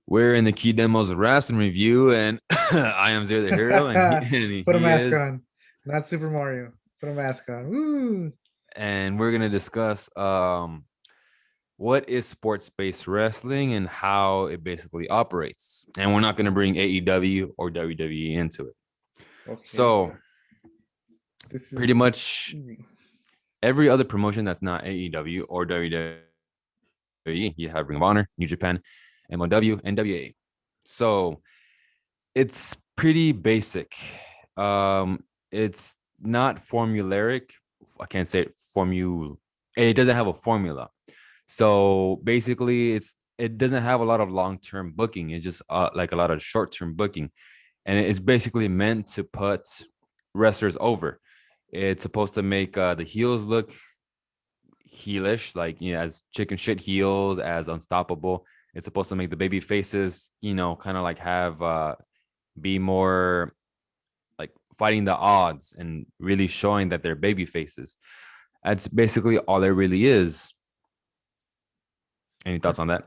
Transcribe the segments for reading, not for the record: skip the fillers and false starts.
We're in the Key Demos Wrestling Review, and I am Zero the Hero, and he and Put a he mask is, on. Not Super Mario. Put a mask on. Woo! and we're gonna discuss what is sports-based wrestling and how it basically operates. And we're not gonna bring AEW or WWE into it. Okay. So This pretty is much easy. every other promotion that's not AEW or WWE, you have Ring of Honor, New Japan, MLW, and WA. So it's pretty basic. It's not formulaic. I can't say it formula. It doesn't have a formula. So basically, it doesn't have a lot of long term booking. It's just like a lot of short term booking, and it's basically meant to put wrestlers over. It's supposed to make the heels look heelish, like as chicken shit heels, as unstoppable. It's supposed to make the baby faces, kind of like have be more like fighting the odds and really showing that they're baby faces. That's basically all it really is. Any thoughts on that?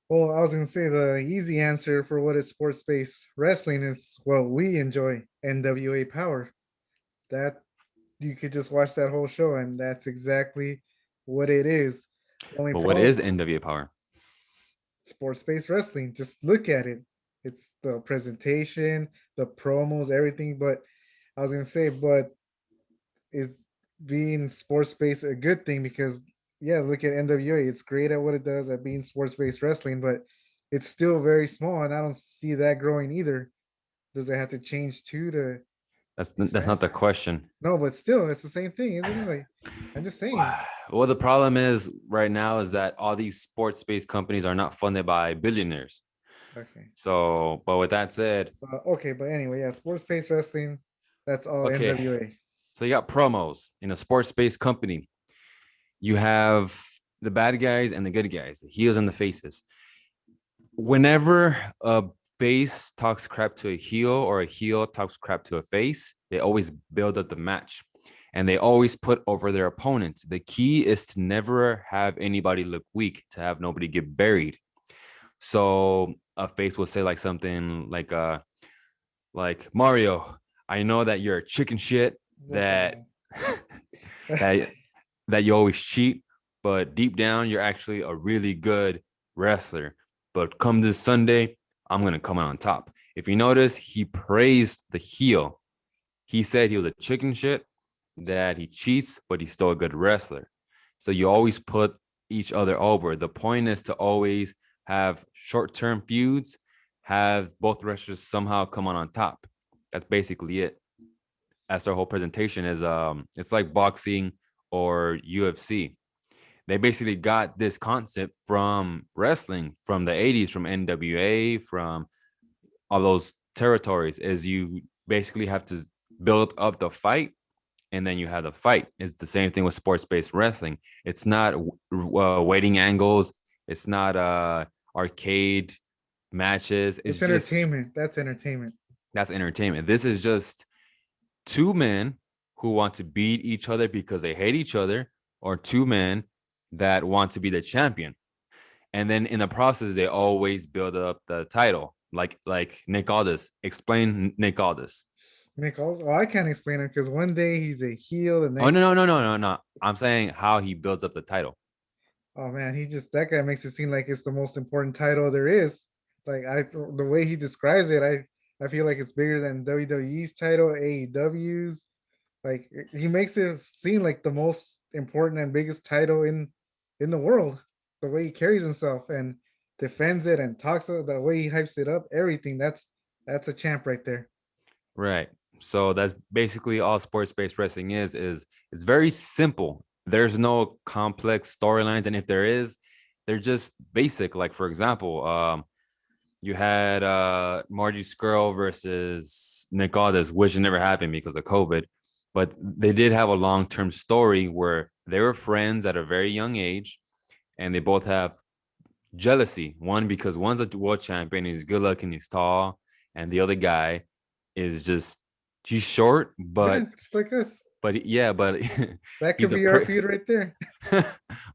Well, I was gonna say the easy answer for what is sports-based wrestling is what we enjoy, NWA Power. That you could just watch that whole show, and that's exactly what it is. The only But what problem, is NWA Power? sports-based wrestling. Just look at it. It's the presentation, the promos, everything. But I was gonna say, but is being sports based a good thing? Because yeah, look at NWA. It's great at what it does at being sports based wrestling, but it's still very small, and I don't see that growing either. Does it have to change too to be That's not the faster? question. No, but still, it's the same thing, isn't it? Like, I'm just saying. Well, the problem is right now is that all these sports-based companies are not funded by billionaires. Okay. So, but with that said, Okay, but anyway, yeah, sports based wrestling. That's all okay, NWA. so you got promos in a sports-based company. You have the bad guys and the good guys, the heels and the faces. Whenever a face talks crap to a heel or a heel talks crap to a face, they always build up the match and they always put over their opponents. The key is to never have anybody look weak, to have nobody get buried. So a face will say like something like Mario, I know that you're a chicken shit, What's that that man? that that you always cheat, but deep down you're actually a really good wrestler. But come this Sunday, I'm gonna come out on top. If you notice, he praised the heel. He said he was a chicken shit, that he cheats, but he's still a good wrestler. So you always put each other over. The point is to always have short-term feuds, have both wrestlers somehow come on top. That's basically it. That's their whole presentation is it's like boxing or UFC. They basically got this concept from wrestling from the 80s, from NWA, from all those territories, is you basically have to build up the fight and then you have the fight. It's the same thing with sports-based wrestling. It's not waiting angles. It's not arcade matches. It's It's just entertainment. That's entertainment. that's entertainment. This is just two men who want to beat each other because they hate each other, or two men that want to be the champion. And then in the process, they always build up the title. Like Nick Aldis. Explain Nick Aldis. Nick also, oh, I can't explain it because one day he's a heel, the Oh next, no. I'm saying how he builds up the title. oh man, he just that guy makes it seem like it's the most important title there is. Like the way he describes it, I feel like it's bigger than WWE's title, AEW's. Like he makes it seem like the most important and biggest title in the world. The way he carries himself and defends it and talks about the way he hypes it up, everything. That's a champ right there. Right. So that's basically all sports-based wrestling is it's very simple. There's no complex storylines, and if there is, they're just basic. Like for example, you had Margie Skrull versus Nick Aldis, which never happened because of COVID. But they did have a long-term story where they were friends at a very young age, and they both have jealousy. One because one's a world champion, he's good looking, he's tall, and the other guy is just he's short, Yeah, just like us. but That could he's a be our feud right there.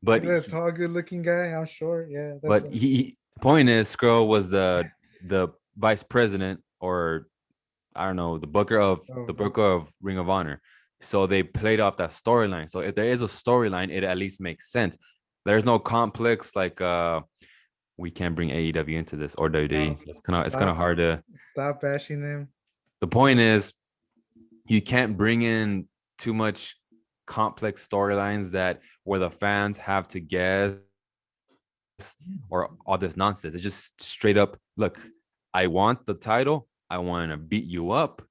but You're that tall, good looking guy. I'm short. Yeah, that's but right. Point is, Skrull was the vice president, or I don't know, the Oh, booker of Ring of Honor. So they played off that storyline. So if there is a storyline, it at least makes sense. There's no complex like we can't bring AEW into this or WWE. no, It's kind of stop, hard to. stop bashing them. The point is, you can't bring in too much complex storylines that where the fans have to guess or all this nonsense. It's just straight up, look, I want the title, I want to beat you up,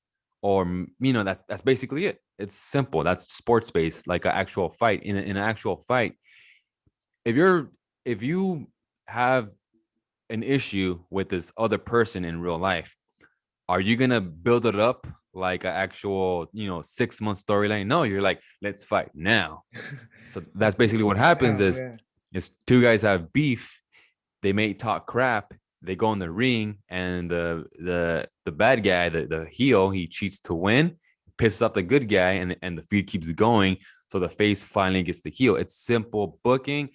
or that's basically it. It's simple. That's sports based, like an actual fight. In an actual fight, if you have an issue with this other person in real life, are you gonna build it up like an actual 6 month storyline? No, you're like, let's fight now. So that's basically what happens Now, is yeah, two guys have beef, they may talk crap, they go in the ring, and the bad guy, the heel, he cheats to win, pisses off the good guy, and the feud keeps going. So the face finally gets the heel. It's simple booking.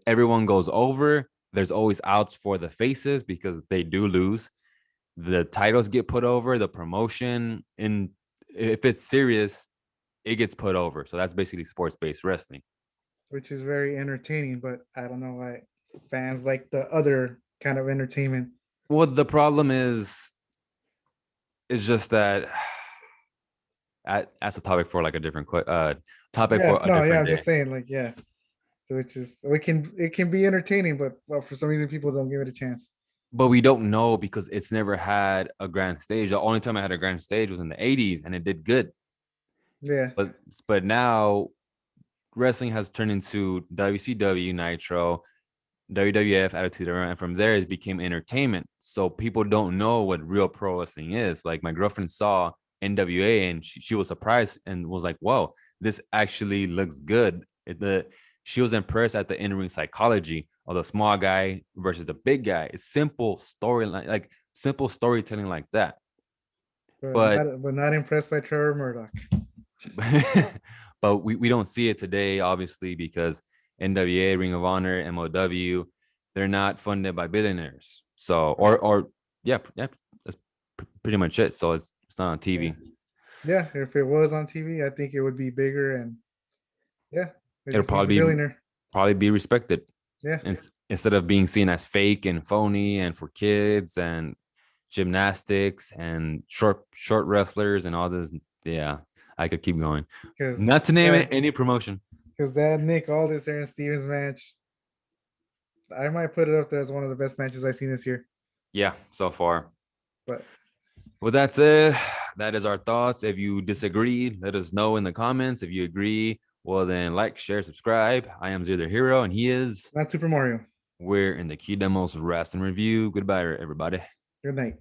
Everyone goes over. There's always outs for the faces because they do lose. The titles get put over. The promotion, and if it's serious, it gets put over. So that's basically sports based wrestling. which is very entertaining, but I don't know why fans like the other kind of entertainment. Well, the problem is just that that's a topic for like a different topic Yeah, for a no, yeah, different I'm day. just saying, like, yeah, which is it can be entertaining, but well, for some reason people don't give it a chance. But we don't know because it's never had a grand stage. The only time I had a grand stage was in the 80s and it did good. Yeah, But now wrestling has turned into WCW, Nitro, WWF, Attitude Era, and from there it became entertainment. So people don't know what real pro wrestling is. Like my girlfriend saw NWA and she was surprised and was like, "Whoa, this actually looks good." She was impressed at the in-ring psychology of the small guy versus the big guy. It's simple storyline, like simple storytelling like that. But but not impressed by Trevor Murdoch. but we don't see it today, obviously, because NWA, Ring of Honor, MOW, they're not funded by billionaires. So or yeah, that's pretty much it. So it's not on Yeah, TV. yeah. If it was on TV, I think it would be bigger, and yeah, it It'll just needs a billionaire. probably be respected. Yeah, Instead of being seen as fake and phony and for kids and gymnastics and short wrestlers and all this. Yeah, I could keep going. because Not to name it any promotion. that Nick Aldis Aaron Stevens match, I might put it up there as one of the best matches I've seen this year. Yeah, so far. But Well, that's it. That is our thoughts. If you disagree, let us know in the comments. If you agree, well, then like, share, subscribe. I am Zero the Hero, and he is. not Super Mario. We're in the Key Demos Wrestling Review. Goodbye, everybody. Good night.